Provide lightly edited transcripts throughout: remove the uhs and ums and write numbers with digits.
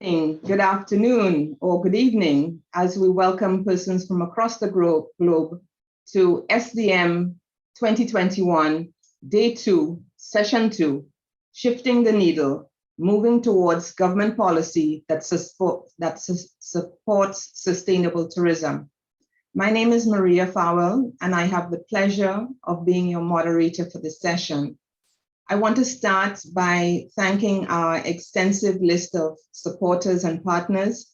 Good afternoon, or good evening, as we welcome persons from across the globe to SDM 2021, Day 2, Session 2, Shifting the Needle, Moving Towards Government Policy that supports Sustainable Tourism. My name is Maria Fowell, and I have the pleasure of being your moderator for this session. I want to start by thanking our extensive list of supporters and partners.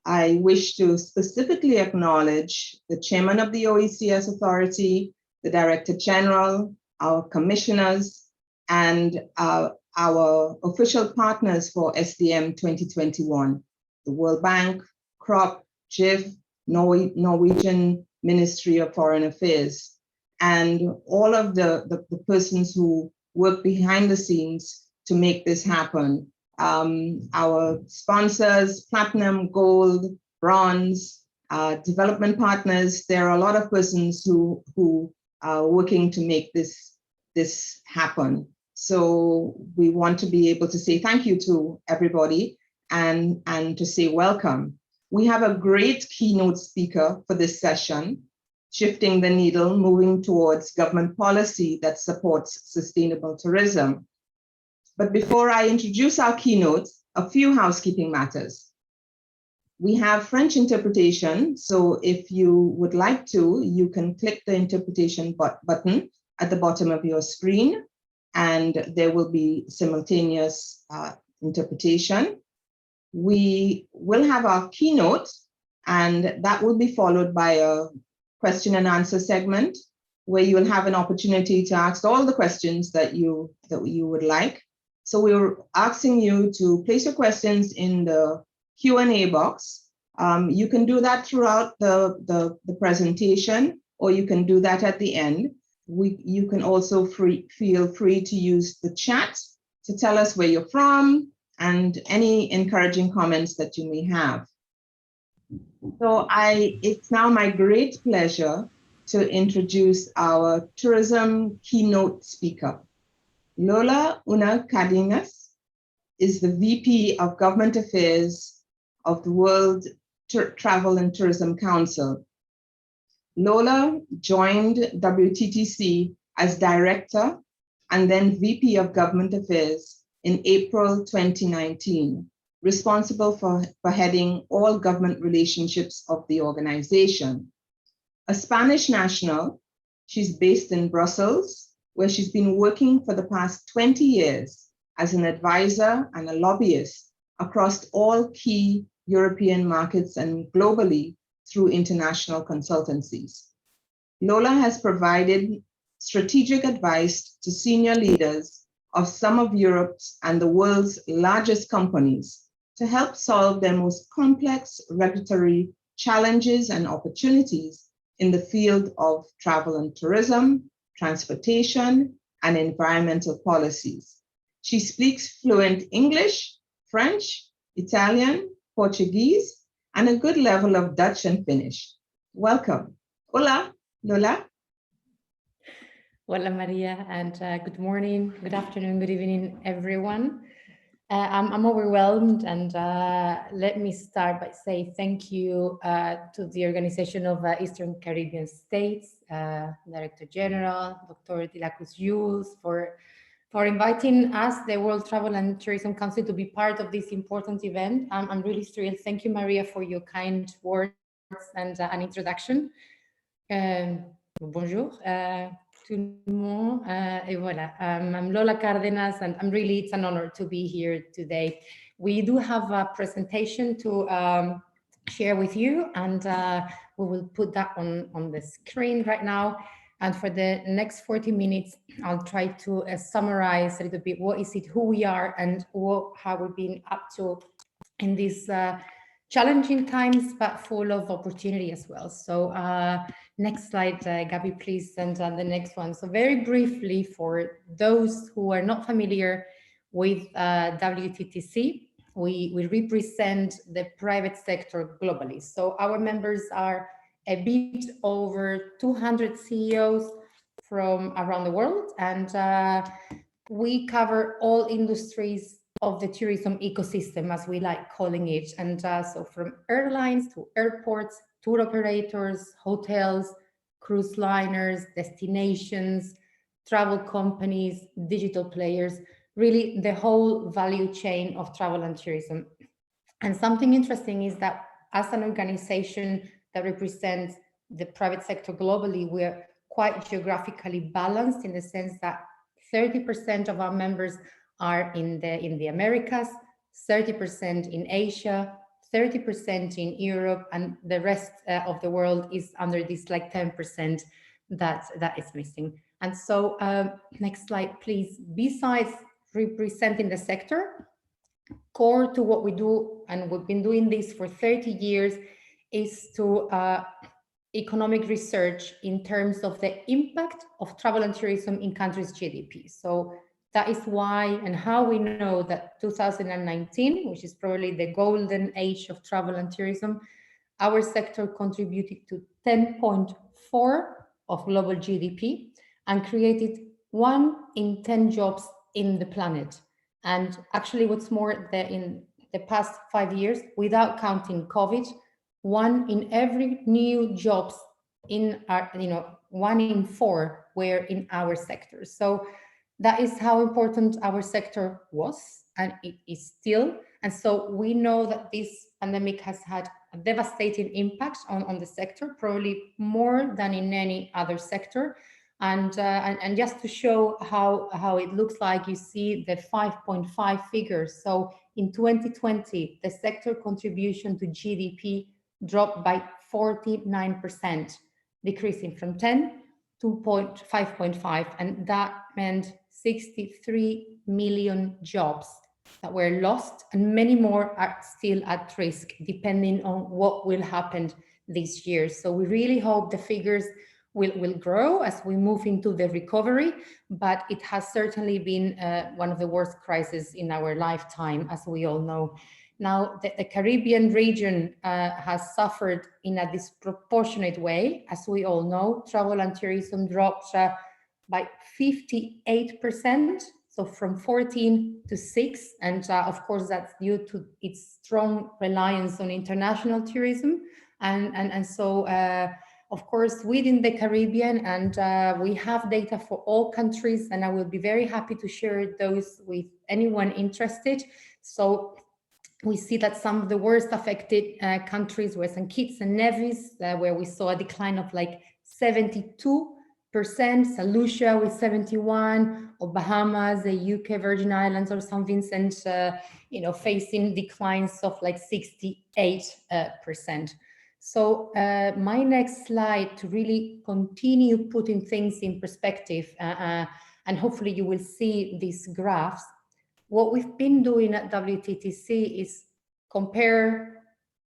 I wish to specifically acknowledge the chairman of the OECS Authority, the Director General, our commissioners, and our official partners for SDM 2021, the World Bank, CROP, GIF, Norwegian Ministry of Foreign Affairs, and all of the persons who work behind the scenes to make this happen. Our sponsors, Platinum, Gold, Bronze, development partners, there are a lot of persons who are working to make this happen. So we want to be able to say thank you to everybody and to say welcome. We have a great keynote speaker for this session, Shifting the Needle, Moving Towards Government Policy that Supports Sustainable Tourism. But before I introduce our keynote, a few housekeeping matters. We have French interpretation, so if you would like to, you can click the interpretation button at the bottom of your screen, and there will be simultaneous interpretation. We will have our keynote, and that will be followed by a question and answer segment where you will have an opportunity to ask all the questions that you would like. So we're asking you to place your questions in the Q&A box. You can do that throughout the presentation, or you can do that at the end. You can also feel free to use the chat to tell us where you're from and any encouraging comments that you may have. So it's now my great pleasure to introduce our tourism keynote speaker. Lola Una Cardenas is the VP of Government Affairs of the World Travel and Tourism Council. Lola joined WTTC as Director and then VP of Government Affairs in April 2019. Responsible for heading all government relationships of the organization. A Spanish national, she's based in Brussels, where she's been working for the past 20 years as an advisor and a lobbyist across all key European markets and globally through international consultancies. Lola has provided strategic advice to senior leaders of some of Europe's and the world's largest companies to help solve their most complex regulatory challenges and opportunities in the field of travel and tourism, transportation, and environmental policies. She speaks fluent English, French, Italian, Portuguese, and a good level of Dutch and Finnish. Welcome. Hola, Lola. Hola, Maria, and good morning, good afternoon, good evening, everyone. I'm overwhelmed, and let me start by saying thank you to the Organization of Eastern Caribbean States, Director General, Dr. De La Cruz Jules, for inviting us, the World Travel and Tourism Council, to be part of this important event. I'm really thrilled. Thank you, Maria, for your kind words and an introduction. Bonjour. Tout le monde, et voilà. I'm Lola Cardenas, and it's an honor to be here today. We do have a presentation to share with you, and we will put that on the screen right now. And for the next 40 minutes, I'll try to summarize a little bit what is it, who we are, and what have we been up to in these challenging times, but full of opportunity as well. So next slide, Gabby, please, and the next one. So very briefly, for those who are not familiar with WTTC, we represent the private sector globally. So our members are a bit over 200 CEOs from around the world, and we cover all industries of the tourism ecosystem, as we like calling it. And so from airlines to airports, tour operators, hotels, cruise liners, destinations, travel companies, digital players, really the whole value chain of travel and tourism. And something interesting is that as an organization that represents the private sector globally, we're quite geographically balanced in the sense that 30% of our members are in the Americas, 30% in Asia, 30% in Europe, and the rest of the world is under this like 10% that is missing. And so next slide, please. Besides representing the sector, core to what we do, and we've been doing this for 30 years, is to economic research in terms of the impact of travel and tourism in countries' GDP. So that is why and how we know that 2019, which is probably the golden age of travel and tourism, our sector contributed to 10.4 of global GDP and created 1 in 10 jobs in the planet. And actually, what's more, in the past 5 years, without counting COVID, 1 in every new jobs in our, 1 in 4 were in our sector. So that is how important our sector was, and it is still. And so we know that this pandemic has had a devastating impact on the sector, probably more than in any other sector. And just to show how it looks like, you see the 5.5 figures. So in 2020, the sector contribution to GDP dropped by 49%, decreasing from 10 to 5.5, and that meant 63 million jobs that were lost, and many more are still at risk, depending on what will happen this year. So we really hope the figures will grow as we move into the recovery, but it has certainly been one of the worst crises in our lifetime, as we all know. Now, the Caribbean region has suffered in a disproportionate way. As we all know, travel and tourism dropped by 58%, so from 14 to 6. And of course, that's due to its strong reliance on international tourism. And so, of course, within the Caribbean, and we have data for all countries, and I will be very happy to share those with anyone interested. So we see that some of the worst affected countries were St. Kitts and Nevis, where we saw a decline of like 72%, St. Lucia with 71%, or Bahamas, the UK Virgin Islands, or St. Vincent, facing declines of like 68%. So my next slide, to really continue putting things in perspective, and hopefully you will see these graphs. What we've been doing at WTTC is compare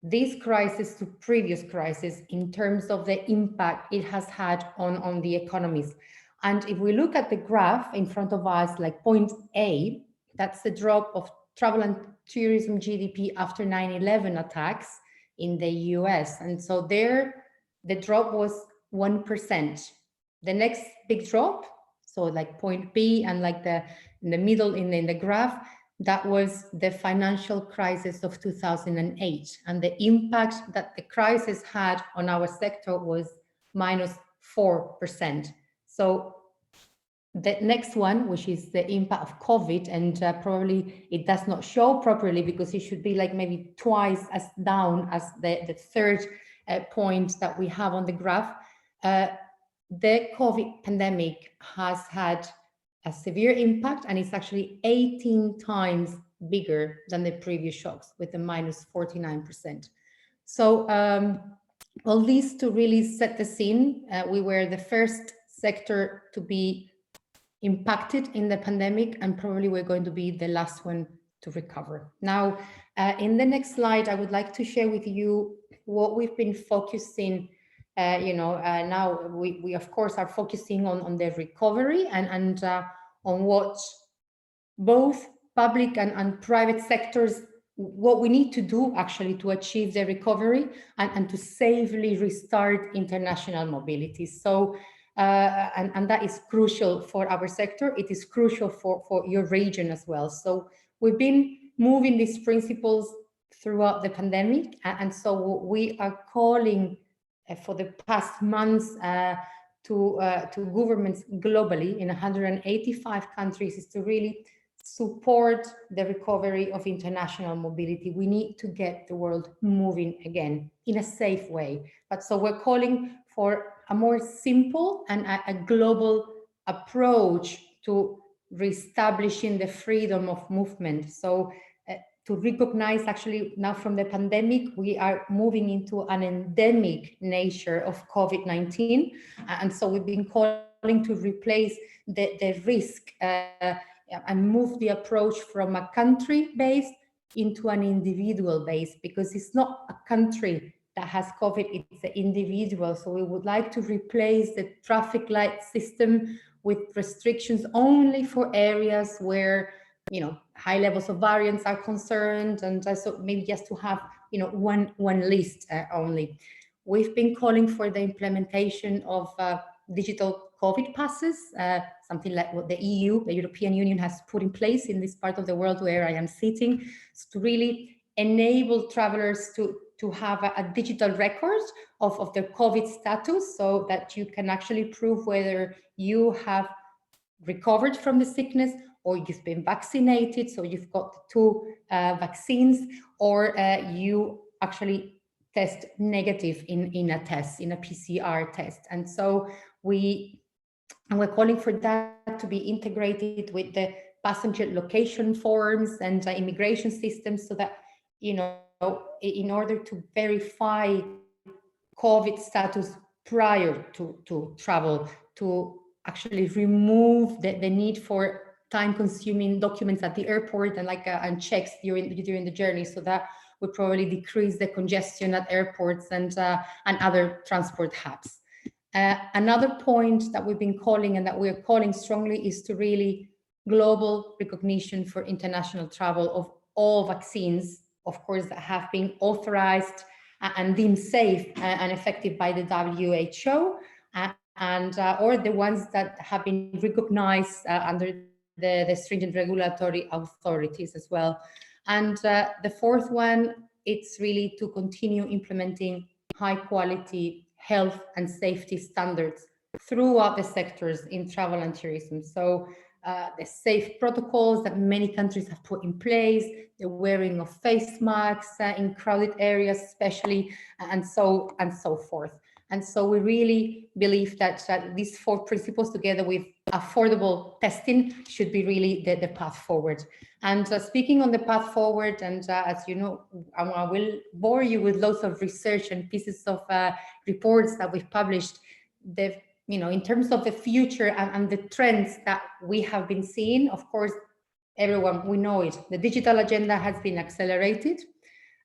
this crisis to previous crises in terms of the impact it has had on the economies. And if we look at the graph in front of us, like point A, that's the drop of travel and tourism GDP after 9/11 attacks in the US. And so there, the drop was 1%. The next big drop, so like point B, and like in the middle in the graph, that was the financial crisis of 2008. And the impact that the crisis had on our sector was -4%. So the next one, which is the impact of COVID, and probably it does not show properly because it should be like maybe twice as down as the third point that we have on the graph. The COVID pandemic has had a severe impact, and it's actually 18 times bigger than the previous shocks, with a -49%. So all this to really set the scene. We were the first sector to be impacted in the pandemic, and probably we're going to be the last one to recover. Now, in the next slide, I would like to share with you what we've been focusing. Now we of course are focusing on the recovery and on what both public and private sectors, what we need to do actually to achieve the recovery and to safely restart international mobility. So and that is crucial for our sector. It is crucial for your region as well. So we've been moving these principles throughout the pandemic. And so we are calling for the past months to governments globally in 185 countries is to really support the recovery of international mobility. We need to get the world moving again in a safe way. But so we're calling for a more simple and a global approach to reestablishing the freedom of movement. So to recognize actually now from the pandemic, we are moving into an endemic nature of COVID-19. And so we've been calling to replace the risk and move the approach from a country-based into an individual base, because it's not a country that has COVID, it's an individual. So we would like to replace the traffic light system with restrictions only for areas where, you know, high levels of variants are concerned, and so maybe just to have, you know, one list only. We've been calling for the implementation of digital COVID passes, something like what the EU, the European Union, has put in place in this part of the world where I am sitting, to really enable travelers to have a digital record of their COVID status, so that you can actually prove whether you have recovered from the sickness or you've been vaccinated, so you've got the two vaccines, or you actually test negative in a test, in a PCR test. And so we're calling for that to be integrated with the passenger location forms and immigration systems, so that, you know, in order to verify COVID status prior to travel, to actually remove the need for time-consuming documents at the airport and checks during the journey, so that would probably decrease the congestion at airports and other transport hubs. Another point that we've been calling, and that we're calling strongly, is to really global recognition for international travel of all vaccines, of course, that have been authorized and deemed safe and effective by the WHO, or the ones that have been recognized under the stringent regulatory authorities as well. And the fourth one, it's really to continue implementing high quality health and safety standards throughout the sectors in travel and tourism. So the safe protocols that many countries have put in place, the wearing of face masks in crowded areas especially, and so forth. And so we really believe that these four principles, together with affordable testing, should be really the path forward. And speaking on the path forward, and as you know, I will bore you with lots of research and pieces of reports that we've published. In terms of the future and the trends that we have been seeing, of course, everyone, we know it. The digital agenda has been accelerated.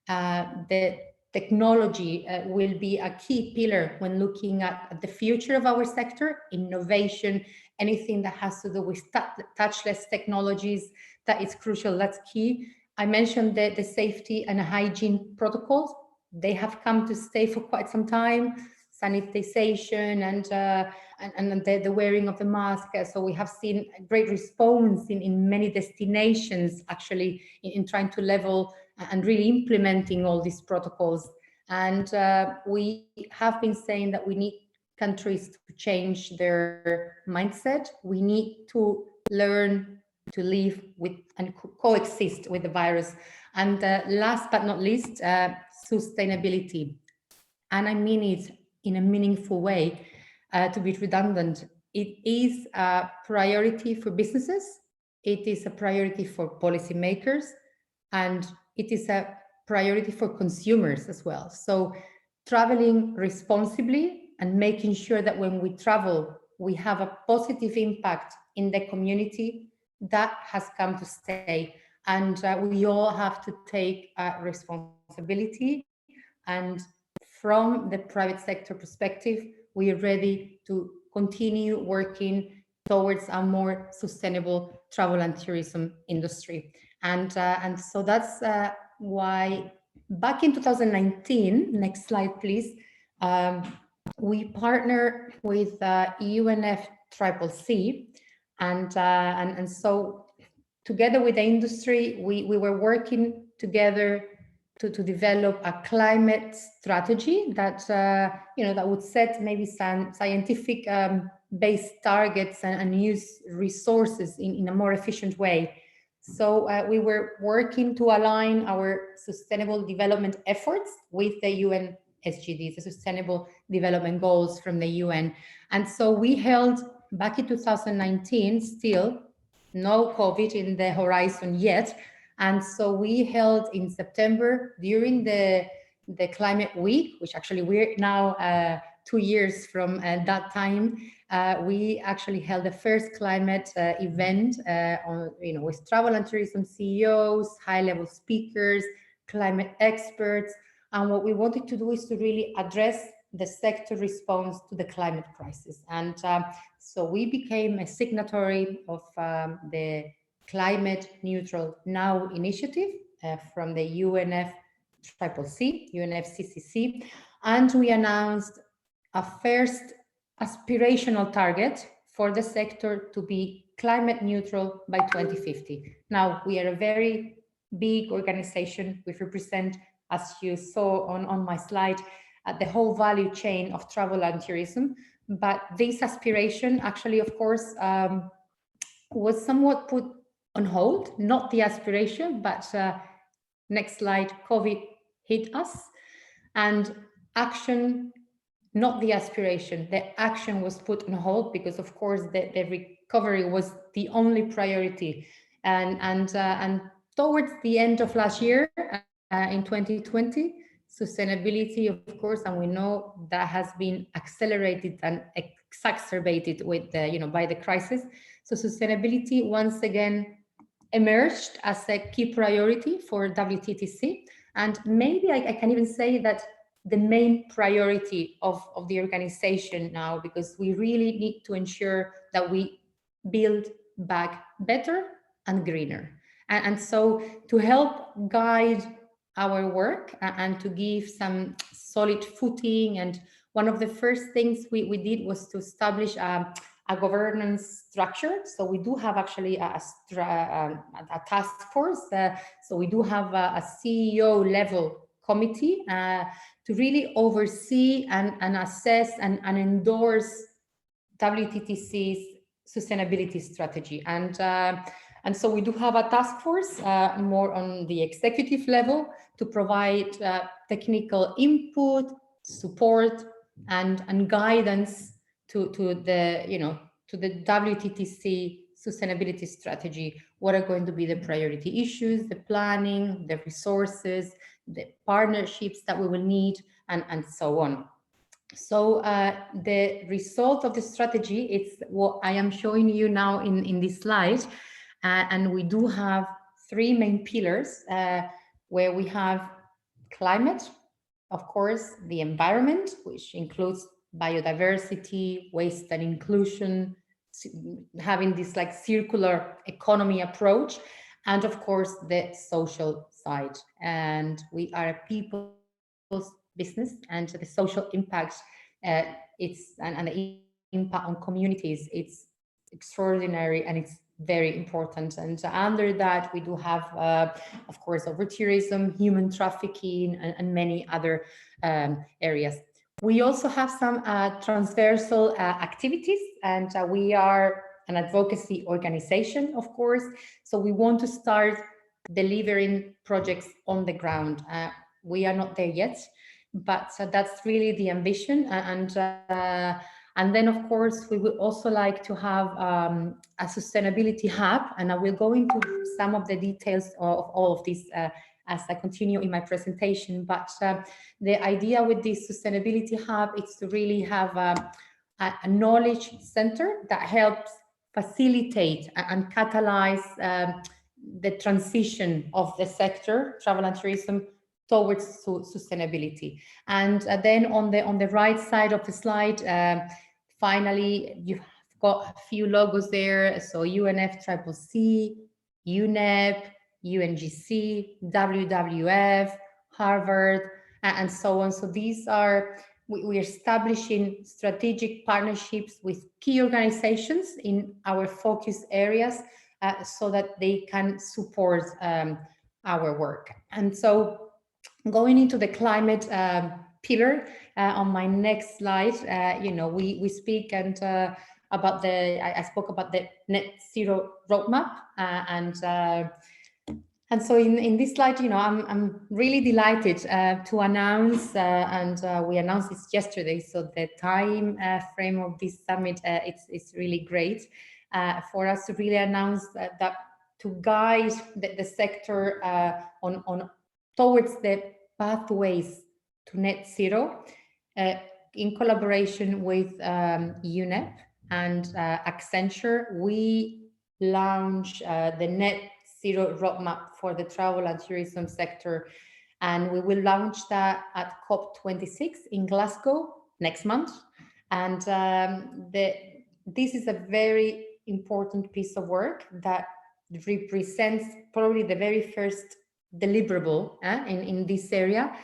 The technology will be a key pillar when looking at the future of our sector, innovation, anything that has to do with touchless technologies, that is crucial, that's key. I mentioned the safety and hygiene protocols. They have come to stay for quite some time. Sanitization and the wearing of the mask. So we have seen a great response in many destinations, actually, in trying to level and really implementing all these protocols. And we have been saying that we need countries to change their mindset. We need to learn to live with and coexist with the virus. And last but not least, sustainability. And I mean it in a meaningful way, to be redundant. It is a priority for businesses. It is a priority for policymakers, and it is a priority for consumers as well. So traveling responsibly and making sure that when we travel, we have a positive impact in the community, that has come to stay. And we all have to take responsibility. And from the private sector perspective, we are ready to continue working towards a more sustainable travel and tourism industry. And so that's why back in 2019, next slide, please, we partnered with UNFCCC, and so together with the industry, we were working together to develop a climate strategy that that would set maybe some scientific based targets and use resources in a more efficient way. So we were working to align our sustainable development efforts with the UN SDGs, the Sustainable Development Goals from the UN. And so we held back in 2019, still no COVID in the horizon yet. And so we held in September during the Climate Week, which actually we're now 2 years from that time. We actually held the first climate event with travel and tourism CEOs, high-level speakers, climate experts. And what we wanted to do is to really address the sector response to the climate crisis. And so we became a signatory of the Climate Neutral Now initiative from the UNFCCC, and we announced a first aspirational target for the sector to be climate neutral by 2050. Now, we are a very big organization. We represent, as you saw on my slide, the whole value chain of travel and tourism. But this aspiration actually, of course, was somewhat put on hold, not the aspiration, but next slide, COVID hit us, and action, not the aspiration, the action was put on hold because, of course, the recovery was the only priority. And towards the end of last year, in 2020, sustainability, of course, and we know that has been accelerated and exacerbated with by the crisis. So sustainability once again emerged as a key priority for WTTC, and maybe I can even say that the main priority of the organization now, because we really need to ensure that we build back better and greener. And so to help guide our work and to give some solid footing, and one of the first things we did was to establish a governance structure. So we do have actually a task force. So we do have a CEO level committee to really oversee and assess and endorse WTTC's sustainability strategy. And so we do have a task force more on the executive level to provide technical input, support, and guidance to the WTTC sustainability strategy. What are going to be the priority issues, the planning, the resources, the partnerships that we will need, and so on. So the result of the strategy is what I am showing you now in this slide. And we do have 3 main pillars where we have climate, of course, the environment, which includes biodiversity, waste and inclusion, having this like circular economy approach, and of course the social side. And we are a people's business, and the social impact and the impact on communities, it's extraordinary and it's very important. And under that, we do have, of course, over-tourism, human trafficking, and many other areas. We also have some transversal activities, and we are an advocacy organization, of course. So we want to start delivering projects on the ground. We are not there yet, but that's really the ambition. And then, of course, we would also like to have a sustainability hub, and I will go into some of the details of all of this as I continue in my presentation. But the idea with this sustainability hub is to really have a knowledge center that helps facilitate and catalyze the transition of the sector, travel and tourism, towards sustainability. And then on the right side of the slide, finally, you've got a few logos there. So UNFCCC, UNEP, UNGC, WWF, Harvard, and so on. So these are, we're establishing strategic partnerships with key organizations in our focus areas. so that they can support our work. And so going into the climate pillar, on my next slide, we speak and about I spoke about the net zero roadmap, and so in this slide, I'm really delighted to announce, and we announced this yesterday, so the time frame of this summit, it's really great for us to really announce that to guide the sector on towards the pathways to net zero, in collaboration with UNEP and Accenture, we launch the net zero roadmap for the travel and tourism sector, and we will launch that at COP26 in Glasgow next month. And this is a very important piece of work that represents probably the very first deliverable in this area,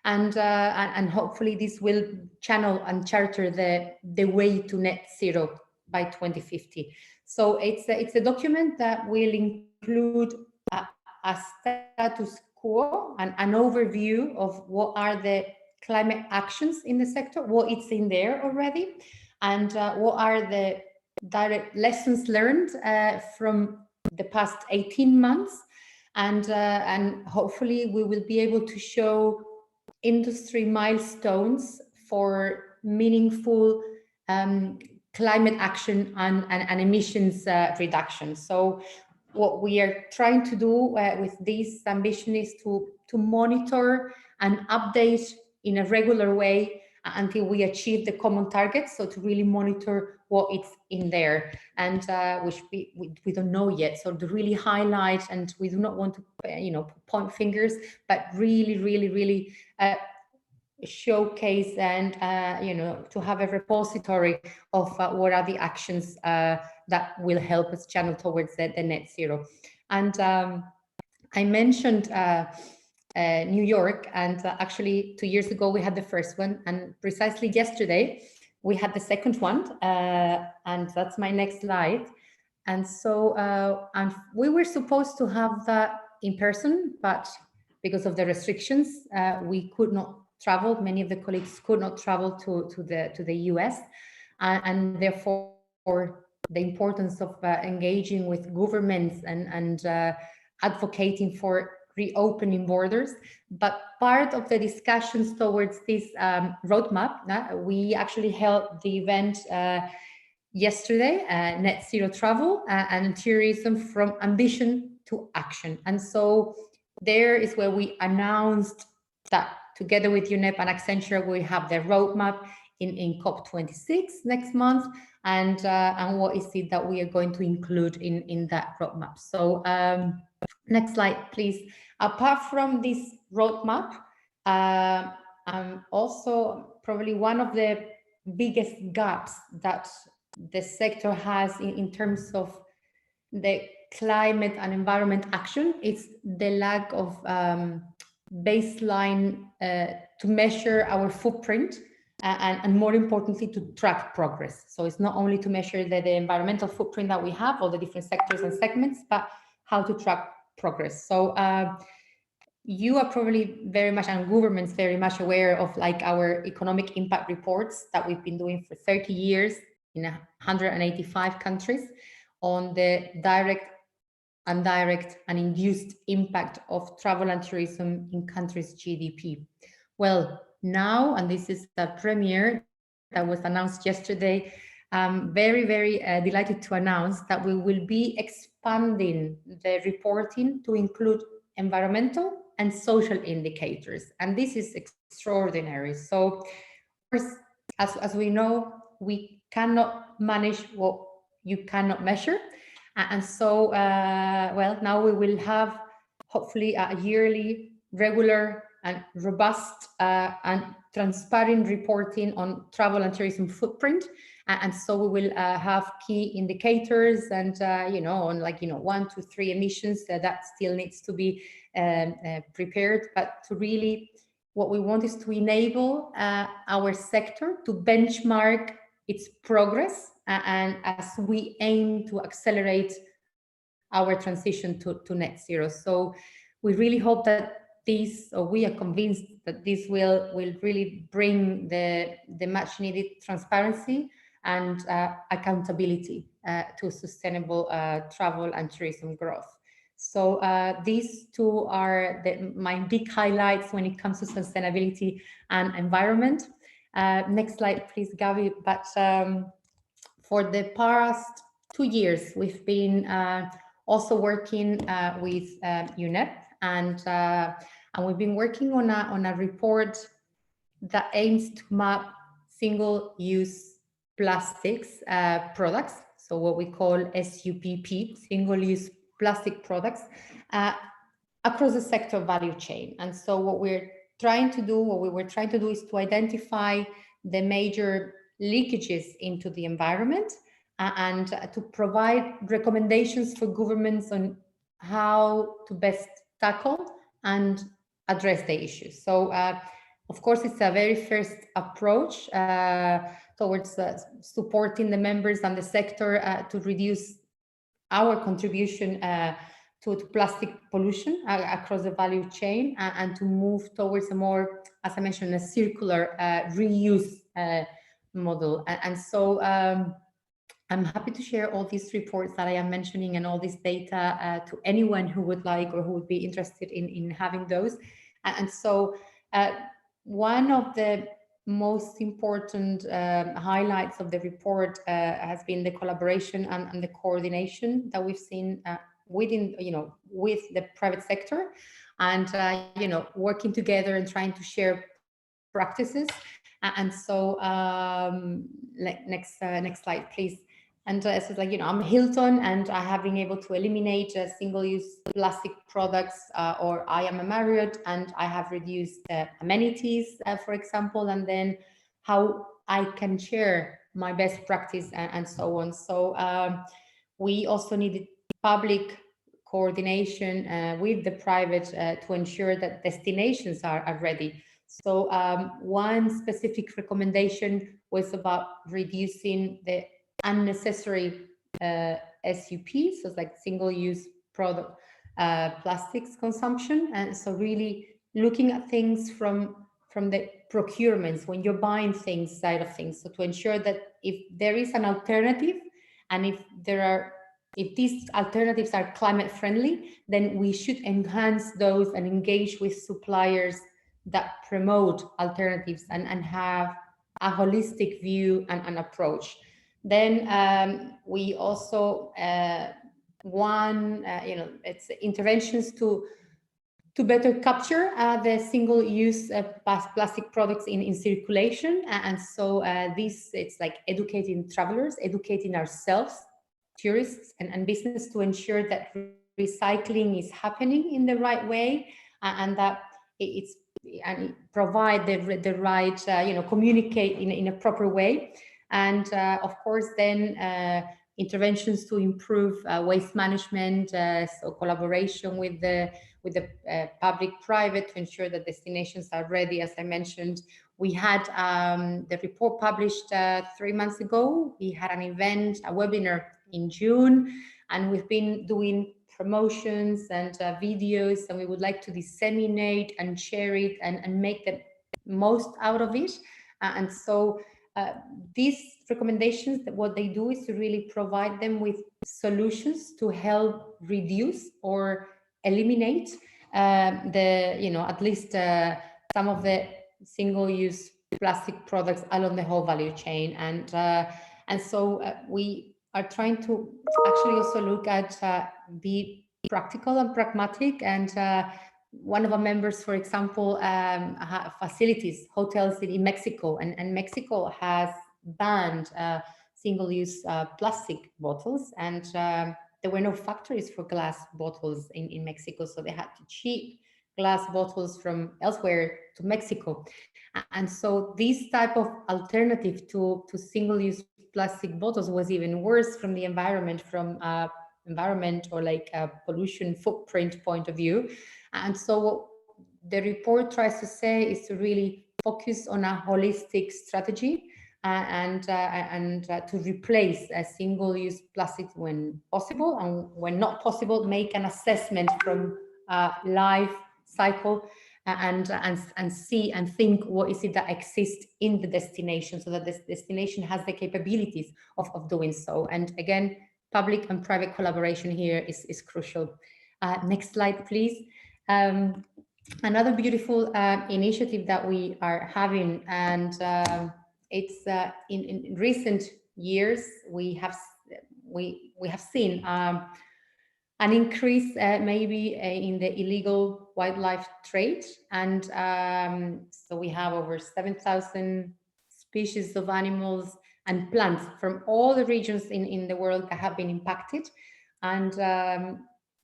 and hopefully this will channel and charter the way to net zero by 2050. So it's a document that will include a status quo and an overview of what are the climate actions in the sector, what it's in there already, and what are the direct lessons learned from the past 18 months. And hopefully we will be able to show industry milestones for meaningful climate action and emissions reduction. So what we are trying to do with this ambition is to monitor and update in a regular way until we achieve the common targets. So to really monitor what it's in there, and which we don't know yet. So to really highlight, and we do not want to point fingers, but really showcase and to have a repository of what are the actions that will help us channel towards the net zero. And I mentioned New York, and actually 2 years ago we had the first one, and precisely yesterday we had the second one, and that's my next slide. And so and we were supposed to have that in person, but because of the restrictions we could not travel. Many of the colleagues could not travel to the US, and therefore the importance of engaging with governments and advocating for reopening borders. But part of the discussions towards this roadmap, we actually held the event yesterday, Net Zero Travel and Tourism from Ambition to Action. And so there is where we announced that together with UNEP and Accenture, we have the roadmap in COP26 next month, and what is it that we are going to include in that roadmap. So next slide, please. Apart from this roadmap, also probably one of the biggest gaps that the sector has in terms of the climate and environment action is the lack of baseline to measure our footprint and more importantly to track progress. So it's not only to measure the environmental footprint that we have, all the different sectors and segments, but how to track progress. So you are probably very much, and governments very much aware of like our economic impact reports that we've been doing for 30 years in 185 countries on the direct, indirect and induced impact of travel and tourism in countries' GDP. Well, now, and this is a premiere that was announced yesterday, I'm very delighted to announce that we will be expanding the reporting to include environmental and social indicators. And this is extraordinary. So, as we know, we cannot manage what you cannot measure. And so, well, now we will have hopefully a yearly, regular and robust and transparent reporting on travel and tourism footprint. And so we will have key indicators and, on 1 to 3 emissions that still needs to be prepared. But to really, what we want is to enable our sector to benchmark its progress, and as we aim to accelerate our transition to net zero. So we really hope that this, or we are convinced that this will really bring the much needed transparency and accountability to sustainable travel and tourism growth. So these two are my big highlights when it comes to sustainability and environment. Next slide, please, Gabi. But for the past 2 years, we've been also working with UNEP, and we've been working on a report that aims to map single-use plastics products, so what we call SUPP, single-use plastic products, across the sector value chain. And so what we were trying to do is to identify the major leakages into the environment and to provide recommendations for governments on how to best tackle and address the issues. So of course, it's a very first approach towards supporting the members and the sector to reduce our contribution to plastic pollution across the value chain and to move towards a more, as I mentioned, a circular reuse model. And so I'm happy to share all these reports that I am mentioning and all this data to anyone who would like or who would be interested in having those. And so one of the most important highlights of the report has been the collaboration and the coordination that we've seen within, with the private sector, and working together and trying to share practices. And so next slide, please. And so it's like, I'm Hilton, and I have been able to eliminate single-use plastic products, or I am a Marriott, and I have reduced amenities, for example, and then how I can share my best practice and so on. So we also needed public coordination with the private to ensure that destinations are ready. So one specific recommendation was about reducing the unnecessary SUP, so it's like single-use product plastics consumption. And so really looking at things from the procurements, when you're buying things, side of things, so to ensure that if there is an alternative, and if these alternatives are climate friendly, then we should enhance those and engage with suppliers that promote alternatives and have a holistic view and an approach. Then we also it's interventions to better capture the single-use plastic products in circulation. And so it's like educating travelers, educating ourselves, tourists and business, to ensure that recycling is happening in the right way, and that and provide the right, communicate in a proper way. And of course, then interventions to improve waste management, so collaboration with the public-private to ensure that destinations are ready. As I mentioned, we had the report published 3 months ago. We had an event, a webinar in June, and we've been doing promotions and videos, and we would like to disseminate and share it and make the most out of it. And so these recommendations, what they do is to really provide them with solutions to help reduce or eliminate at least some of the single-use plastic products along the whole value chain. And so we are trying to actually also look at be practical and pragmatic. And one of our members, for example, facilities, hotels in Mexico, and Mexico has banned single-use plastic bottles, and there were no factories for glass bottles in Mexico, so they had to ship glass bottles from elsewhere to Mexico. And so this type of alternative to single-use plastic bottles was even worse from the environment, or like a pollution footprint point of view. And so what the report tries to say is to really focus on a holistic strategy and to replace single-use plastic when possible, and when not possible, make an assessment from life cycle and see and think what is it that exists in the destination, so that this destination has the capabilities of doing so. And again, public and private collaboration here is crucial. Next slide, please. Another beautiful initiative that we are having, and it's in recent years we have seen an increase maybe in the illegal wildlife trade, and so we have over 7,000 species of animals and plants from all the regions in the world that have been impacted, and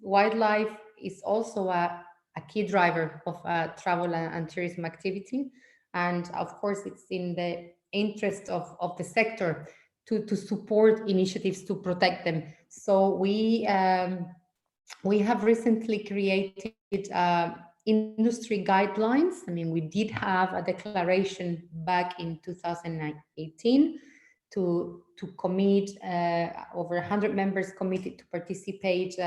wildlife is also a key driver of travel and tourism activity. And of course, it's in the interest of the sector to support initiatives to protect them. So we have recently created industry guidelines. I mean, we did have a declaration back in 2018 to commit, over 100 members committed to participate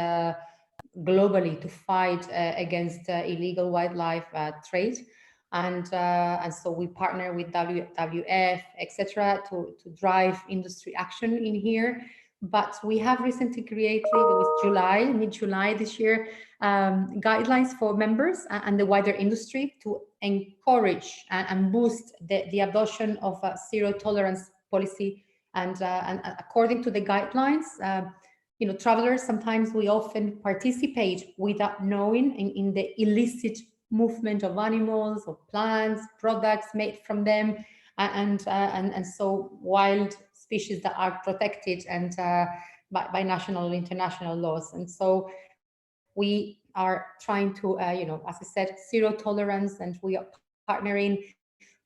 globally to fight against illegal wildlife trade, and so we partner with WWF, etc., to drive industry action in here. But we have recently created, it was mid-July this year, guidelines for members and the wider industry to encourage and boost the adoption of a zero tolerance policy. And according to the guidelines, travelers, sometimes we often participate without knowing in the illicit movement of animals or plants, products made from them, and so wild species that are protected and by national and international laws. And so we are trying to, as I said, zero tolerance, and we are partnering,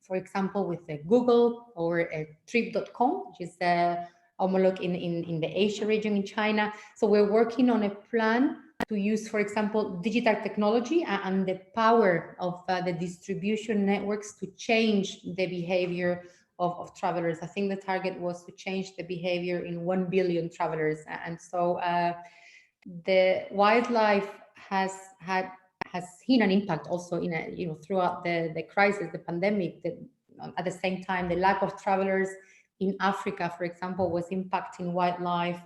for example, with Google or Trip.com, which is the homologue in the Asia region in China. So we're working on a plan to use, for example, digital technology and the power of the distribution networks to change the behavior of travelers. I think the target was to change the behavior in 1 billion travelers. And so the wildlife has seen an impact also in throughout the crisis, the pandemic. At the same time, the lack of travelers in Africa, for example, was impacting wildlife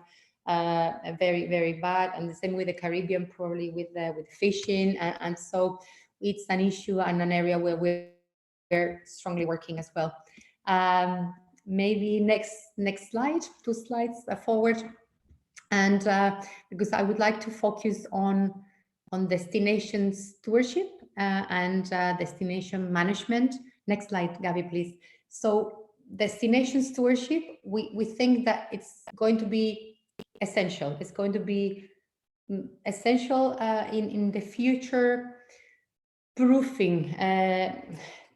very, very bad, and the same with the Caribbean, probably with fishing, and so it's an issue and an area where we're strongly working as well. Maybe next slide, 2 slides forward, and because I would like to focus on destination stewardship and destination management. Next slide, Gabby, please. So destination stewardship, we think that it's going to be essential. It's going to be essential in the future, proofing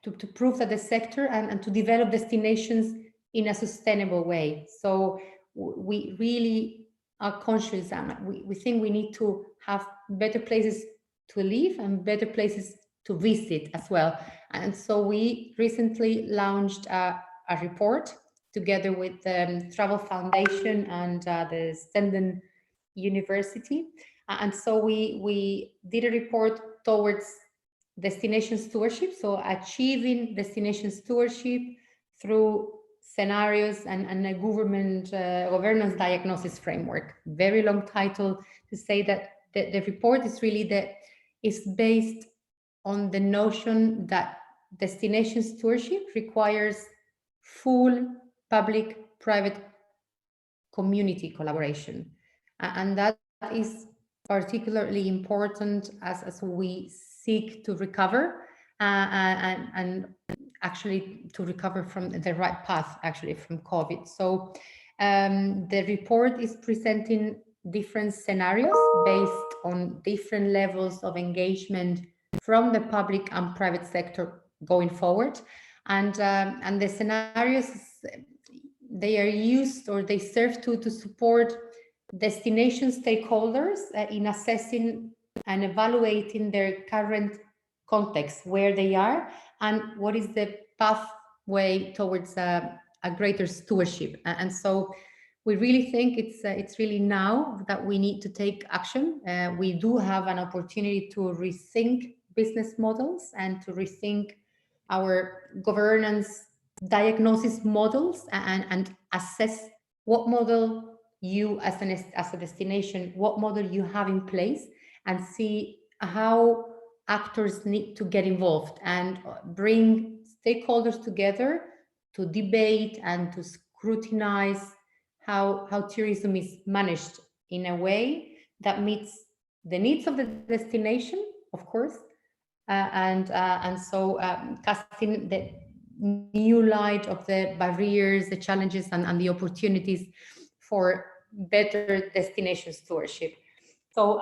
to prove that the sector and to develop destinations in a sustainable way. So we really are conscious, and we think we need to have better places to live and better places to visit as well. And so we recently launched a report together with the Travel Foundation and the Stenden University. And so we did a report towards destination stewardship, so achieving destination stewardship through scenarios and a governance diagnosis framework. Very long title to say that the report is really is based on the notion that destination stewardship requires full public-private community collaboration, and that is particularly important as we seek to recover and actually to recover from the right path, actually, from COVID. So the report is presenting different scenarios based on different levels of engagement from the public and private sector going forward. And the scenarios, they are used, or they serve to support destination stakeholders in assessing and evaluating their current context, where they are, and what is the pathway towards a greater stewardship. And so we really think it's really now that we need to take action. We do have an opportunity to rethink business models and to rethink our governance diagnosis models and assess what model you as a destination, what model you have in place, and see how actors need to get involved and bring stakeholders together to debate and to scrutinize how tourism is managed in a way that meets the needs of the destination, of course, and so casting the new light of the barriers, the challenges, and the opportunities for better destination stewardship. So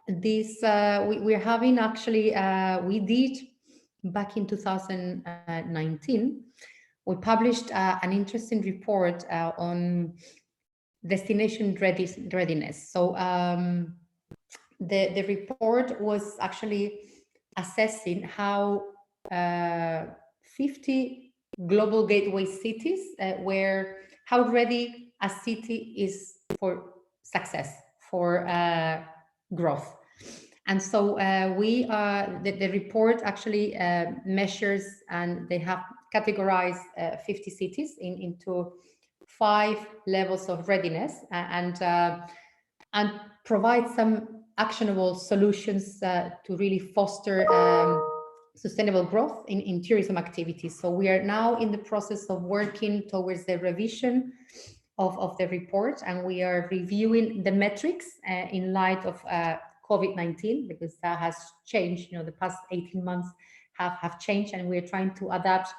this we're having actually we did back in 2019. We published an interesting report on destination readiness. So the report was actually assessing how 50 global gateway cities were how ready a city is for success, for growth. And so the report actually measures, and they have categorized 50 cities into 5 levels of readiness, and provide some actionable solutions to really foster sustainable growth in tourism activities. So we are now in the process of working towards the revision of the report, and we are reviewing the metrics in light of COVID-19, because that has changed. The past 18 months have changed, and we're trying to adapt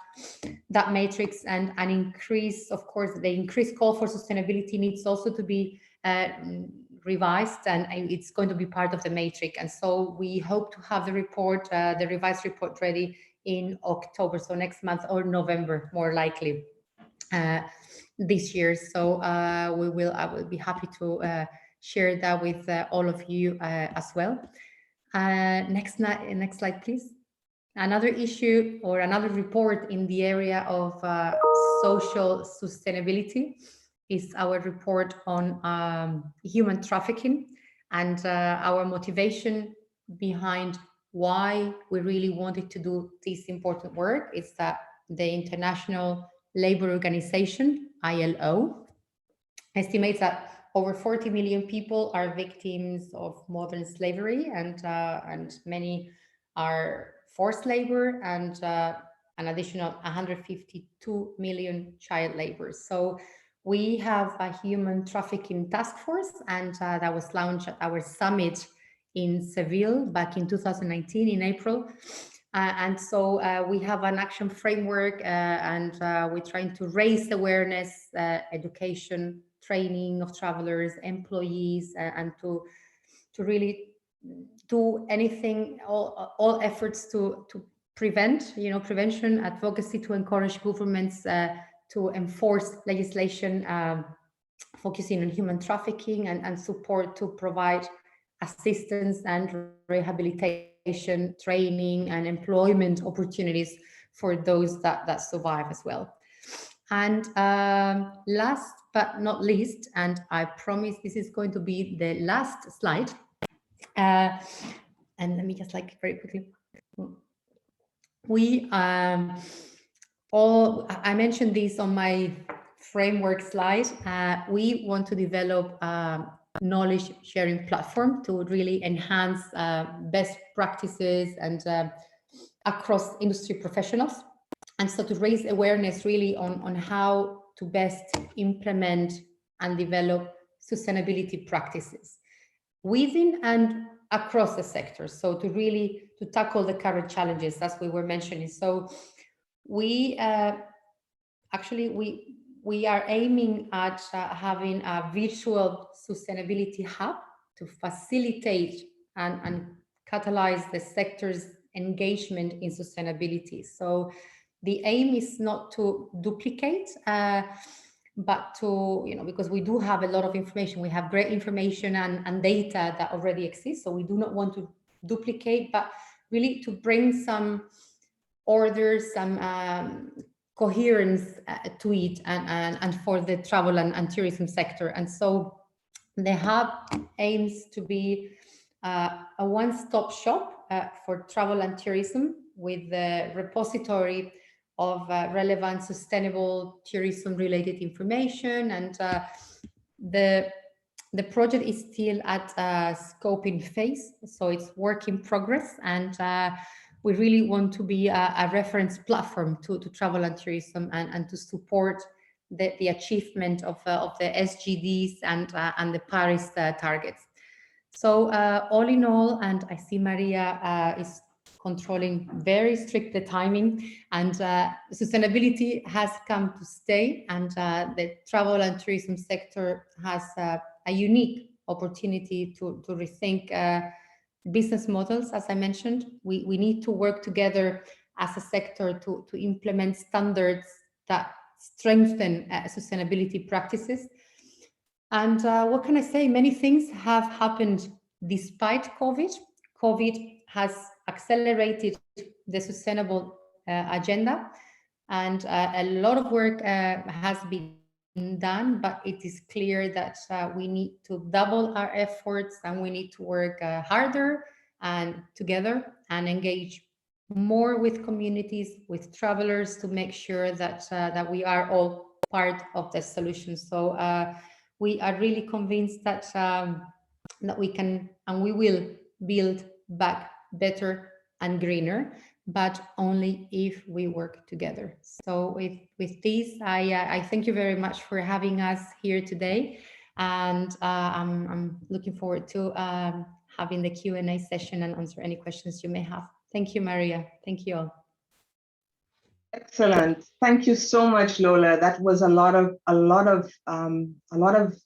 that matrix and increase, of course, the increased call for sustainability needs also to be revised, and it's going to be part of the matrix. And so we hope to have the report, the revised report, ready in October, so next month, or November, more likely, this year. So I will be happy to share that with all of you as well. Next slide, please. Another issue or another report in the area of social sustainability is our report on human trafficking, and our motivation behind why we really wanted to do this important work is that the International Labour Organization, ILO, estimates that over 40 million people are victims of modern slavery, and many are forced labor, and an additional 152 million child labor. So we have a human trafficking task force, and that was launched at our summit in Seville back in 2019 in April. And so we have an action framework, and we're trying to raise awareness, education, training of travelers, employees, and to really do anything, all efforts to prevent, prevention, advocacy, to encourage governments to enforce legislation focusing on human trafficking, and support to provide assistance and rehabilitation, training, and employment opportunities for those that survive as well. And last but not least, and I promise this is going to be the last slide, and let me just very quickly. I mentioned this on my framework slide. We want to develop a knowledge sharing platform to really enhance best practices and across industry professionals. And so to raise awareness really on how to best implement and develop sustainability practices within and across the sector. So to tackle the current challenges, as we were mentioning. So we are aiming at having a virtual sustainability hub to facilitate and catalyze the sector's engagement in sustainability. So the aim is not to duplicate, but to, because we do have a lot of information, we have great information and data that already exists. So we do not want to duplicate, but really to bring some order, some coherence to it and for the travel and tourism sector. And so the hub aims to be a one-stop shop for travel and tourism, with the repository of relevant sustainable tourism related information. And the project is still at scoping phase, so it's work in progress, and we really want to be a reference platform to travel and tourism, and to support the achievement of the SDGs and the Paris targets. So all in all, and I see Maria is controlling very strict the timing, and sustainability has come to stay, and the travel and tourism sector has a unique opportunity to rethink business models. As I mentioned, we need to work together as a sector to implement standards that strengthen sustainability practices. And what can I say? Many things have happened despite COVID. COVID has accelerated the sustainable agenda, and a lot of work has been done, but it is clear that we need to double our efforts, and we need to work harder and together, and engage more with communities, with travelers, to make sure that that we are all part of the solution. So we are really convinced that that we can and we will build back better and greener, but only if we work together. So with this, I thank you very much for having us here today, and I'm looking forward to having the Q&A session and answer any questions you may have. Thank you, Maria. Thank you all. Excellent. Thank you so much, Lola. That was a lot of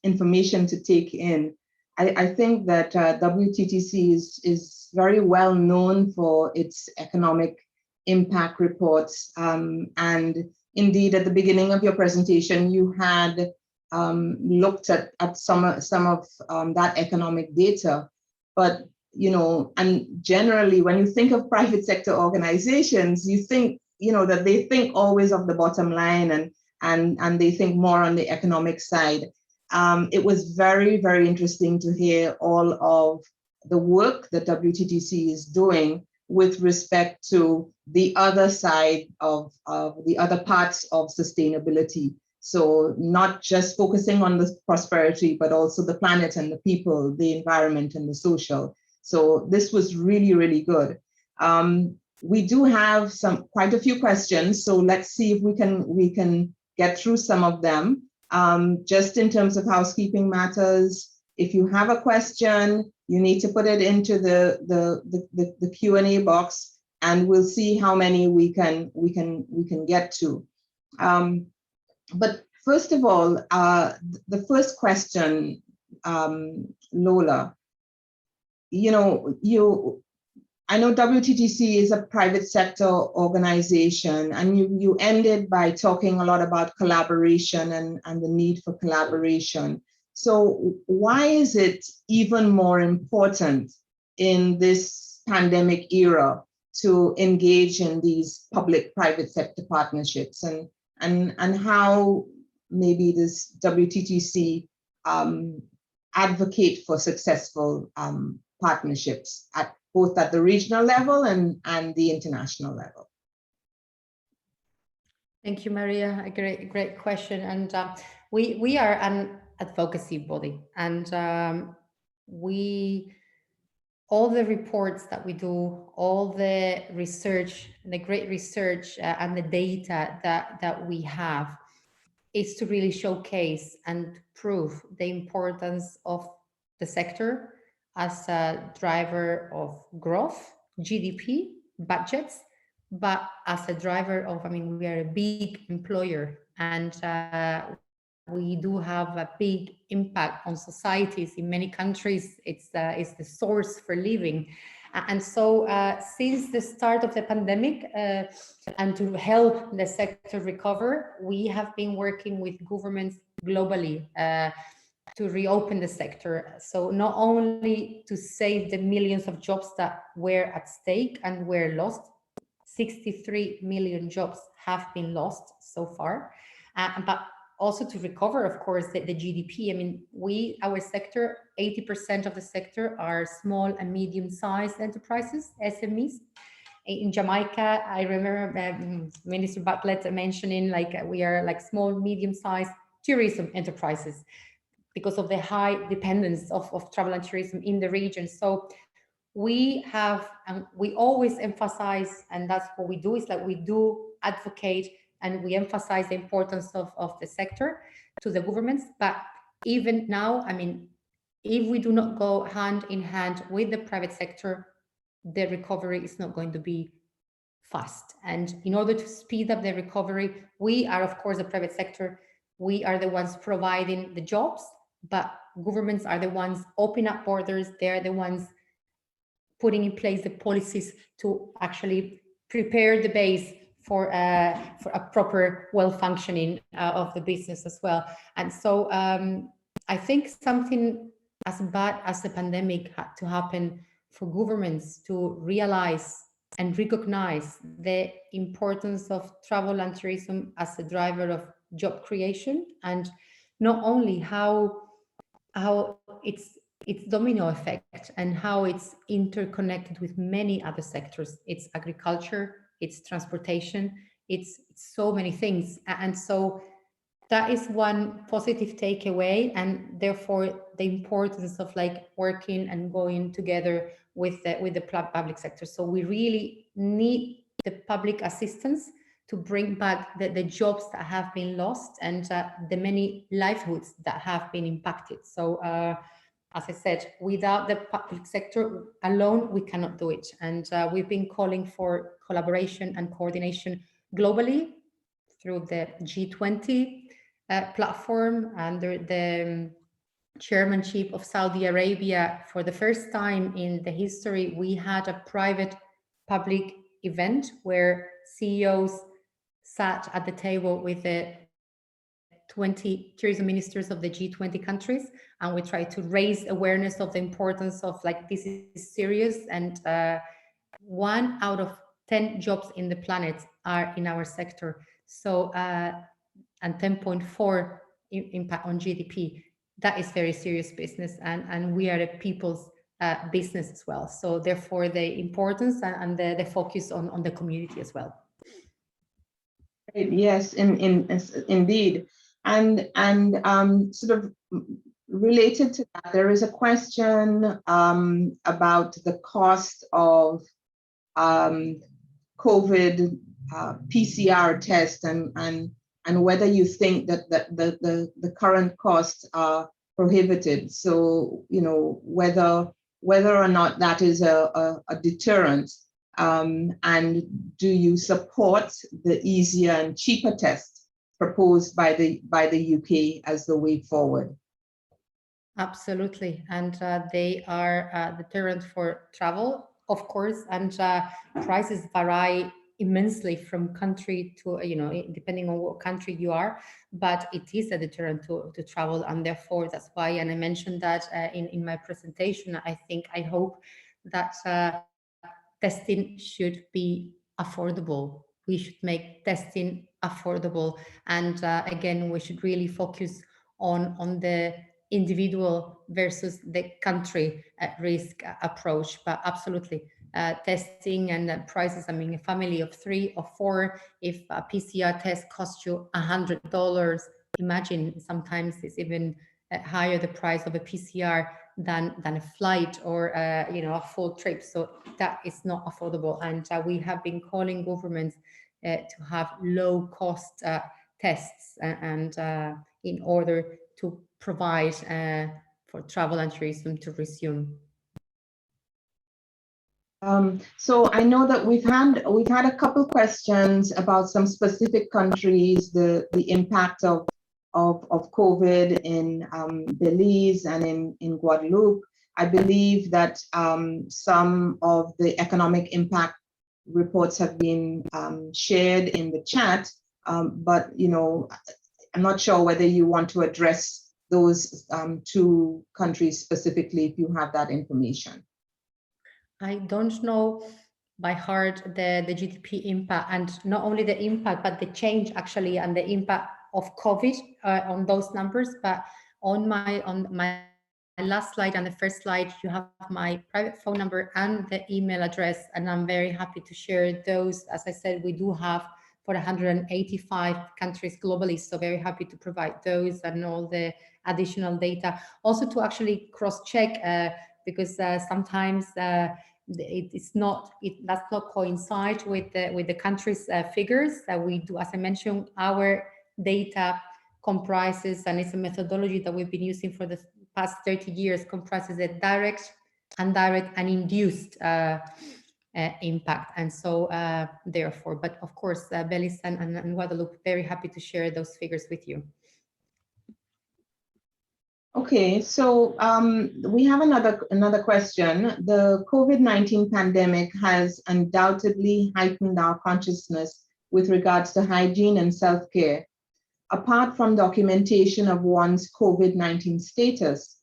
information to take in. I think that WTTC is very well known for its economic impact reports. And indeed, at the beginning of your presentation, you had looked at some of that economic data. But, you know, and generally, when you think of private sector organizations, you think, you know, that they think always of the bottom line, and they think more on the economic side. It was very, very interesting to hear all of the work that WTTC is doing with respect to the other side of the other parts of sustainability. So not just focusing on the prosperity, but also the planet and the people, the environment and the social. So this was really, really good. We do have quite a few questions, so let's see if we can get through some of them. Just in terms of housekeeping matters, if you have a question, you need to put it into the Q&A box, and we'll see how many we can get to. But first of all, the first question, Lola, you know, I know WTTC is a private sector organization, and you ended by talking a lot about collaboration and the need for collaboration. So why is it even more important in this pandemic era to engage in these public-private sector partnerships, and how maybe this WTTC advocate for successful partnerships both at the regional level and the international level? Thank you, Maria. A great question. And we are an advocacy body, and all the reports that we do, all the research, the great research and the data that we have, is to really showcase and prove the importance of the sector as a driver of growth, GDP, budgets, but as a driver of, I mean, we are a big employer, and we do have a big impact on societies in many countries. It's the source for living. And so since the start of the pandemic, and to help the sector recover, we have been working with governments globally to reopen the sector. So not only to save the millions of jobs that were at stake and were lost 63 million jobs have been lost so far, but also to recover, of course, the GDP. I mean, our sector, 80% of the sector are small and medium-sized enterprises, SMEs. In Jamaica, I remember Minister Bartlett mentioning like we are like small, medium-sized tourism enterprises because of the high dependence of travel and tourism in the region. So we have, and we always emphasize, and that's what we do, is that we do advocate and we emphasize the importance of the sector to the governments. But even now, I mean, if we do not go hand in hand with the private sector, the recovery is not going to be fast. And in order to speed up the recovery, we are, of course, the private sector, we are the ones providing the jobs, but governments are the ones opening up borders. They're the ones putting in place the policies to actually prepare the base for a proper well-functioning of the business as well. And so I think something as bad as the pandemic had to happen for governments to realize and recognize the importance of travel and tourism as a driver of job creation, and not only how it's domino effect and how it's interconnected with many other sectors. It's agriculture, it's transportation, it's so many things. And so that is one positive takeaway, and therefore the importance of like working and going together with the public sector. So we really need the public assistance to bring back the jobs that have been lost and the many livelihoods that have been impacted. So as I said, without the public sector alone, we cannot do it. And we've been calling for collaboration and coordination globally through the G20 platform under the chairmanship of Saudi Arabia. For the first time in the history, we had a private public event where CEOs sat at the table with the 20 tourism ministers of the G20 countries, and we try to raise awareness of the importance of like this is serious, and 1 out of 10 jobs in the planet are in our sector. So and 10.4 impact on GDP. That is very serious business, and we are a people's business as well. So therefore the importance and the focus on the community as well. Yes, indeed. And sort of related to that, there is a question about the cost of COVID PCR test and whether you think that the current costs are prohibited. So, you know, whether or not that is a deterrent. And do you support the easier and cheaper test proposed by the UK as the way forward? Absolutely, and they are a deterrent for travel, of course, and prices vary immensely from country to, you know, depending on what country you are, but it is a deterrent to travel, and therefore that's why, and I mentioned that in my presentation, I hope that testing should be affordable. We should make testing affordable. And again, we should really focus on the individual versus the country risk approach. But absolutely, testing and prices, I mean, a family of 3 or 4, if a PCR test costs you $100, imagine sometimes it's even higher the price of a PCR than a flight or you know, a full trip. So that is not affordable, and we have been calling governments to have low cost tests and in order to provide for travel and tourism to resume. So I know that we've had a couple questions about some specific countries, the impact of COVID in Belize and in Guadeloupe. I believe that some of the economic impact reports have been shared in the chat, but you know, I'm not sure whether you want to address those 2 countries specifically if you have that information. I don't know by heart the GDP impact, and not only the impact, but the change actually, and the impact of COVID on those numbers. But on my last slide and the first slide, you have my private phone number and the email address, and I'm very happy to share those. As I said, we do have for 185 countries globally, so very happy to provide those and all the additional data. Also to actually cross-check, because sometimes it does not coincide with the country's figures that we do. As I mentioned, our data comprises, and it's a methodology that we've been using for the past 30 years, comprises a direct, indirect, and induced impact. And so therefore, but of course, Belize and Guadeloupe, very happy to share those figures with you. Okay, so we have another question. The COVID-19 pandemic has undoubtedly heightened our consciousness with regards to hygiene and self-care. Apart from documentation of one's COVID-19 status,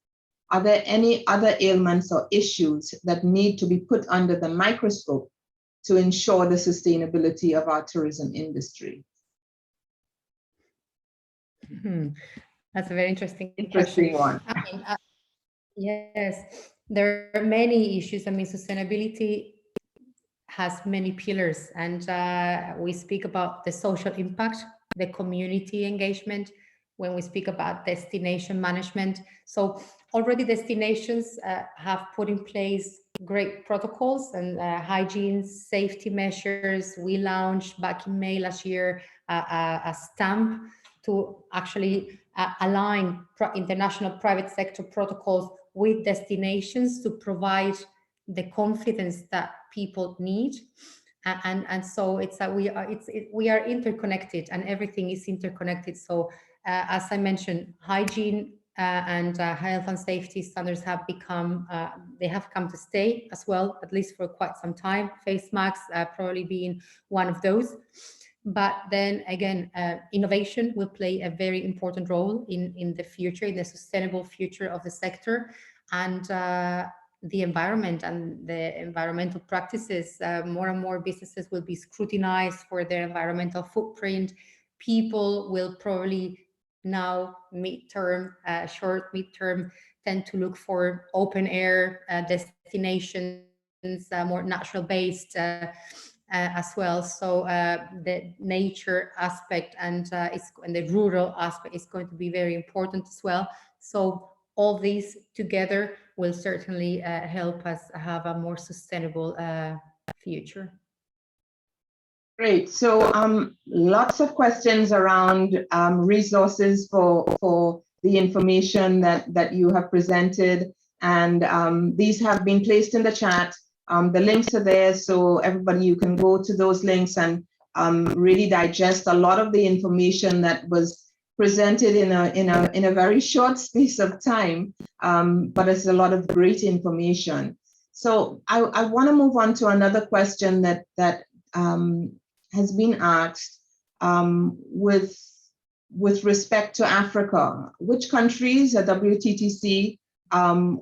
are there any other ailments or issues that need to be put under the microscope to ensure the sustainability of our tourism industry? That's a very interesting one. I mean, yes, there are many issues. I mean, sustainability has many pillars, and we speak about the social impact, the community engagement, when we speak about destination management. So already destinations have put in place great protocols and hygiene, safety measures. We launched back in May last year a stamp to actually align international private sector protocols with destinations to provide the confidence that people need. And so we are interconnected, and everything is interconnected. So as I mentioned, hygiene and health and safety standards have come to stay as well, at least for quite some time. Face masks probably being one of those. But then again, innovation will play a very important role in the future, in the sustainable future of the sector. And the environment and the environmental practices, more and more businesses will be scrutinized for their environmental footprint. People will probably now short midterm tend to look for open air destinations, more natural based as well. So the nature aspect and the rural aspect is going to be very important as well. So all these together will certainly help us have a more sustainable future. Great. So lots of questions around resources for the information that you have presented. And these have been placed in the chat. The links are there, so everybody, you can go to those links and really digest a lot of the information that was presented in a very short space of time, but it's a lot of great information. So I want to move on to another question that has been asked with respect to Africa. Which countries are WTTC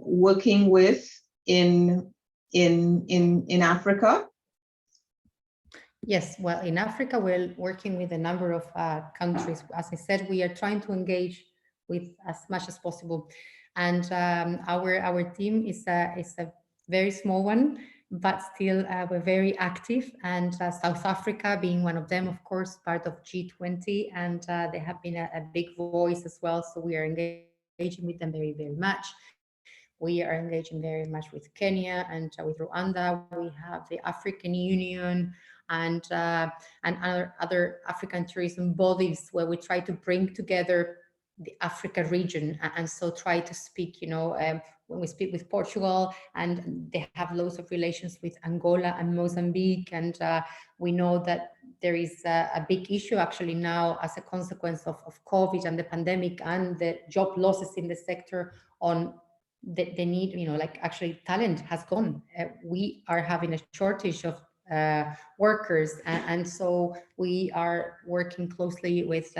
working with in Africa? Yes, well, in Africa, we're working with a number of countries. As I said, we are trying to engage with as much as possible. And our team is a very small one, but still we're very active. And South Africa being one of them, of course, part of G20, and they have been a big voice as well. So we are engaging with them very, very much. We are engaging very much with Kenya and with Rwanda. We have the African Union and other African tourism bodies where we try to bring together the Africa region, and so try to speak, when we speak with Portugal, and they have loads of relations with Angola and Mozambique, and we know that there is a big issue actually now as a consequence of COVID and the pandemic and the job losses in the sector on the need, like actually talent has gone. We are having a shortage of workers, and so we are working closely with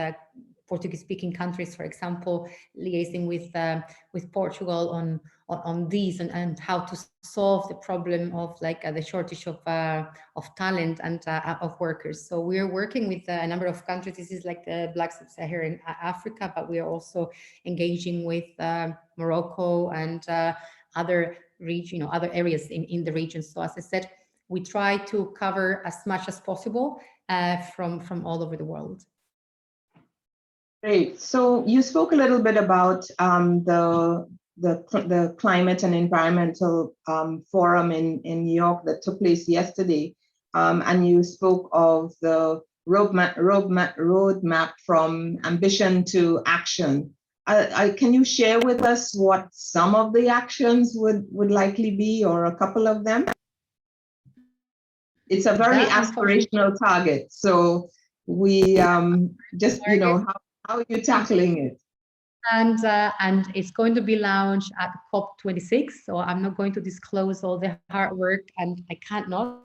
Portuguese-speaking countries, for example, liaising with Portugal on these and how to solve the problem of the shortage of talent and of workers. So we are working with a number of countries. This is like the Black Sub-Saharan Africa, but we are also engaging with Morocco and other other areas in the region. So as I said, we try to cover as much as possible from all over the world. Great. So you spoke a little bit about the climate and environmental forum in New York that took place yesterday, and you spoke of the roadmap from ambition to action. Can you share with us what some of the actions would likely be, or a couple of them? It's a very aspirational target, so we just how are you tackling it? And it's going to be launched at COP26. So I'm not going to disclose all the hard work, and I can't not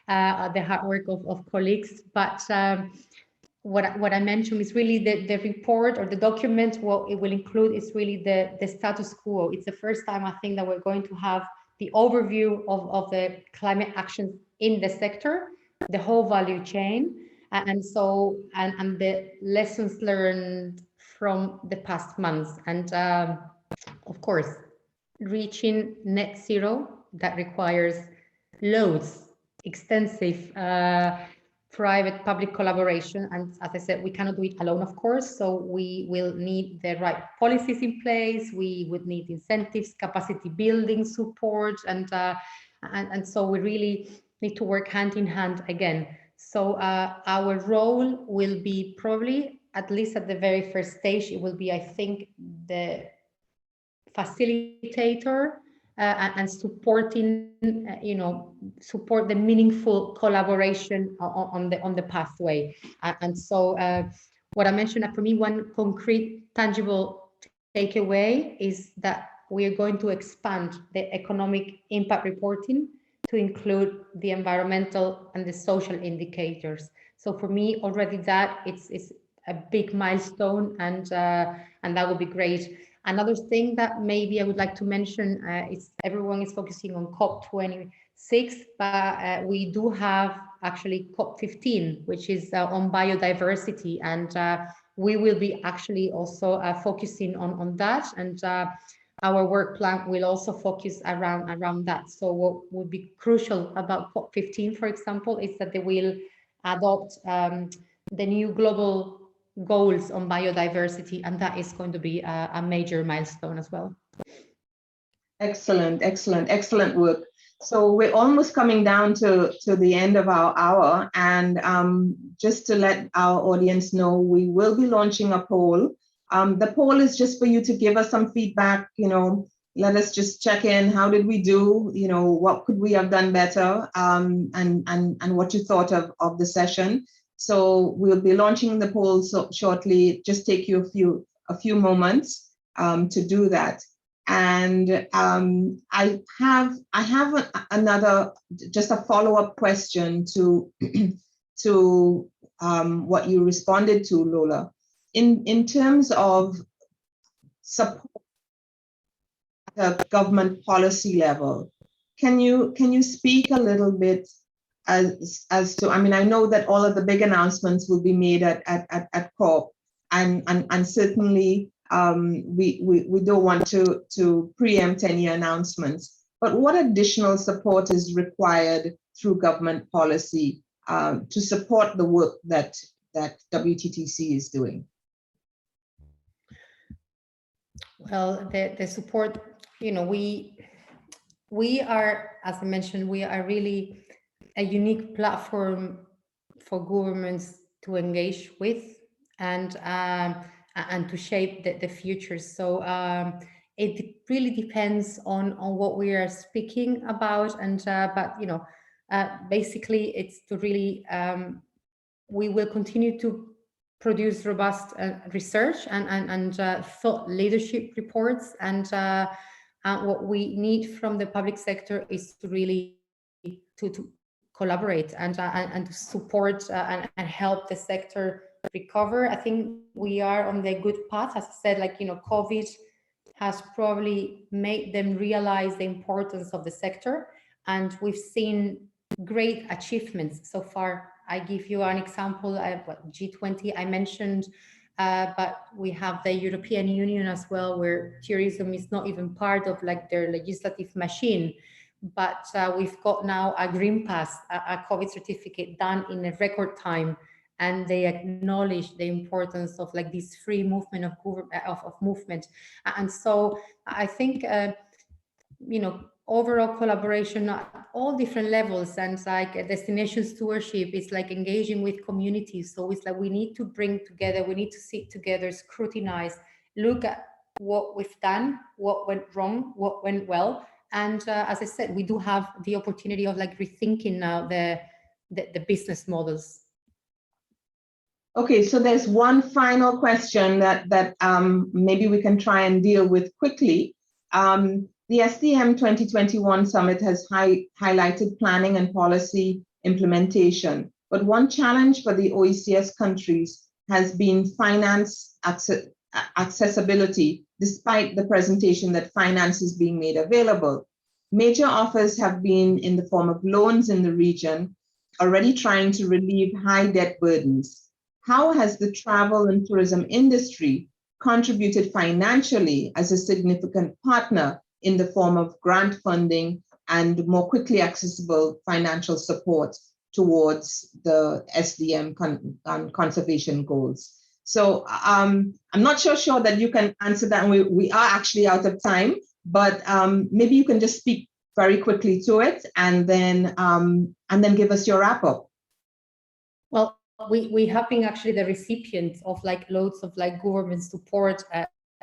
the hard work of colleagues. But what I mentioned is really the report or the document. What it will include is really the status quo. It's the first time, I think, that we're going to have the overview of the climate actions in the sector, the whole value chain, and the lessons learned from the past months. And of course, reaching net zero, that requires loads, extensive private-public collaboration. And as I said, we cannot do it alone, of course. So we will need the right policies in place. We would need incentives, capacity building support, and so we really need to work hand in hand again. So our role will be probably, at least at the very first stage, it will be, I think, the facilitator and supporting, support the meaningful collaboration on the pathway. And so what I mentioned, for me, one concrete, tangible takeaway is that we are going to expand the economic impact reporting to include the environmental and the social indicators. So for me, already that it's a big milestone, and that would be great. Another thing that maybe I would like to mention is everyone is focusing on COP26, but we do have actually COP15, which is on biodiversity, and we will be actually also focusing on that, and our work plan will also focus around that. So what would be crucial about COP15, for example, is that they will adopt the new global goals on biodiversity, and that is going to be a major milestone as well. Excellent work. So we're almost coming down to the end of our hour, and just to let our audience know, we will be launching a poll. The poll is just for you to give us some feedback, let us just check in. How did we do? What could we have done better? And what you thought of the session. So we'll be launching the poll shortly. Just take you a few moments to do that. And I have another, just a follow-up question to what you responded to, Lola. In terms of support at the government policy level, can you speak a little bit as to, I know that all of the big announcements will be made at COP, and certainly we don't want to preempt any announcements, but what additional support is required through government policy to support the work that WTTC is doing? Well, the support, we are, as I mentioned, we are really a unique platform for governments to engage with and to shape the future. So it really depends on what we are speaking about, and but basically it's to really we will continue to produce robust research and thought leadership reports, and what we need from the public sector is to really to collaborate and to support and help the sector recover. I think we are on the good path. As I said, like, COVID has probably made them realize the importance of the sector, and we've seen great achievements so far. I give you an example. G20 I mentioned, but we have the European Union as well, where tourism is not even part of like their legislative machine. But we've got now a green pass, a COVID certificate done in a record time, and they acknowledge the importance of like this free movement of movement. And so I think overall collaboration at all different levels, and like a destination stewardship is like engaging with communities. So it's like we need to bring together, we need to sit together, scrutinize, look at what we've done, what went wrong, what went well. And as I said, we do have the opportunity of like rethinking now the business models. Okay, so there's one final question that maybe we can try and deal with quickly. The SDM 2021 summit has highlighted planning and policy implementation, but one challenge for the OECS countries has been finance accessibility, despite the presentation that finance is being made available. Major offers have been in the form of loans in the region, already trying to relieve high debt burdens. How has the travel and tourism industry contributed financially as a significant partner in the form of grant funding and more quickly accessible financial support towards the SDM conservation goals? So I'm not sure that you can answer that, and we are actually out of time, but maybe you can just speak very quickly to it and then give us your wrap up. Well, we have been actually the recipients of like loads of like government support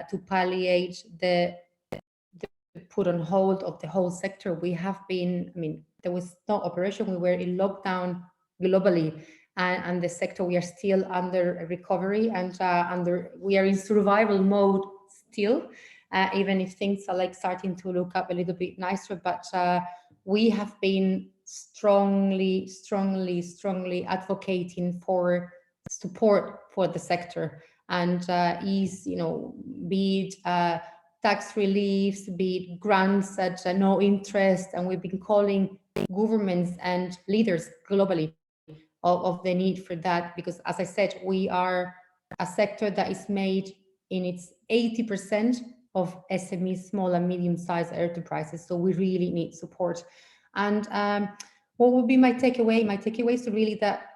to palliate the put on hold of the whole sector. We have been, there was no operation. We were in lockdown globally, and the sector, we are still under recovery, and we are in survival mode still, even if things are like starting to look up a little bit nicer. But we have been strongly advocating for support for the sector, and be it tax reliefs, be it grants at no interest, and we've been calling governments and leaders globally of the need for that, because as I said, we are a sector that is made in its 80% of SMEs, small and medium-sized enterprises, so we really need support. And what would be my takeaway? My takeaway is really that,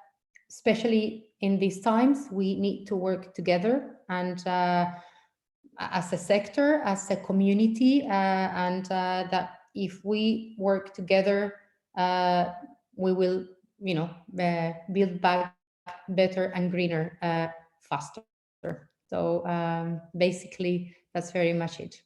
especially in these times, we need to work together, and as a sector, as a community, and that if we work together, we will, build back better and greener faster. So basically, that's very much it.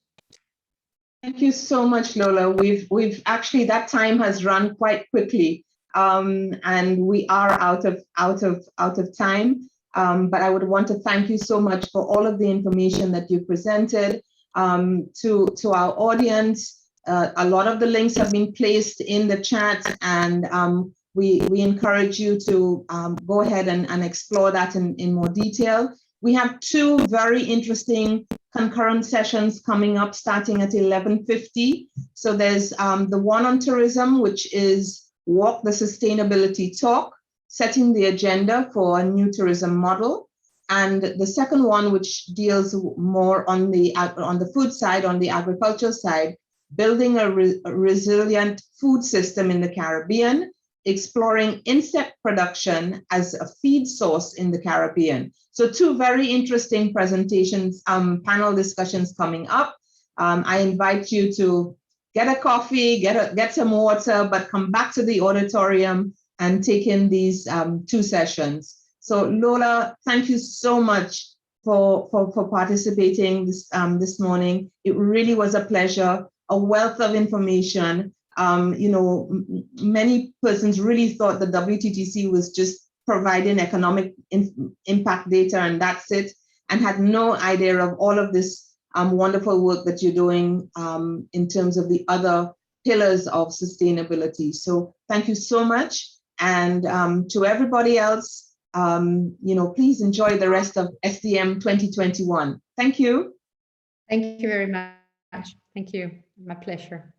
Thank you so much, Lola. We've actually, that time has run quite quickly, and we are out of time. But I would want to thank you so much for all of the information that you presented to our audience. A lot of the links have been placed in the chat, and we encourage you to go ahead and explore that in more detail. We have two very interesting concurrent sessions coming up starting at 11:50. So there's the one on tourism, which is Walk the Sustainability Talk, setting the agenda for a new tourism model. And the second one, which deals more on the food side, on the agricultural side, building a resilient food system in the Caribbean, exploring insect production as a feed source in the Caribbean. So two very interesting presentations, panel discussions coming up. I invite you to get a coffee, get some water, but come back to the auditorium and take in these two sessions. So Lola, thank you so much for participating this morning. It really was a pleasure, a wealth of information. Many persons really thought the WTTC was just providing economic impact data and that's it, and had no idea of all of this wonderful work that you're doing in terms of the other pillars of sustainability. So thank you so much. And to everybody else, please enjoy the rest of SDM 2021. Thank you. Thank you very much. Thank you. My pleasure.